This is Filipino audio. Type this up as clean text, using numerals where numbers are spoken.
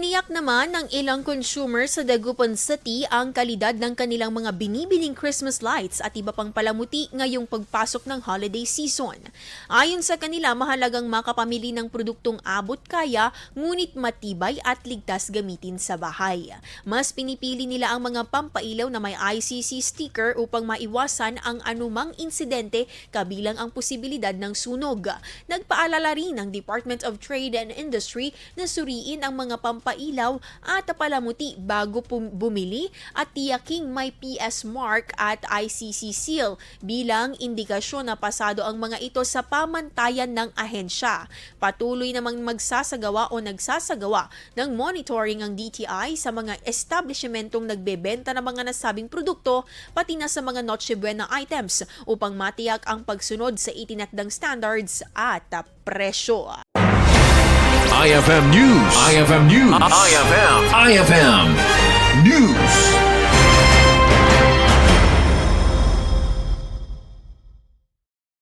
Tiniyak naman ng ilang consumer sa Dagupan City ang kalidad ng kanilang mga binibiling Christmas lights at iba pang palamuti ngayong pagpasok ng holiday season. Ayon sa kanila, mahalagang makapamili ng produktong abot kaya ngunit matibay at ligtas gamitin sa bahay. Mas pinipili nila ang mga pampailaw na may ICC sticker upang maiwasan ang anumang insidente kabilang ang posibilidad ng sunog. Nagpaalala rin ng Department of Trade and Industry na suriin ang mga pampailaw at palamuti bago bumili at tiyaking may PS mark at ICC seal bilang indikasyon na pasado ang mga ito sa pamantayan ng ahensya. Patuloy namang magsasagawa o nagsasagawa ng monitoring ang DTI sa mga establishmentong nagbebenta ng mga nasabing produkto pati na sa mga Noche Buena items upang matiyak ang pagsunod sa itinakdang standards at presyo. IFM News. IFM News. IFM News.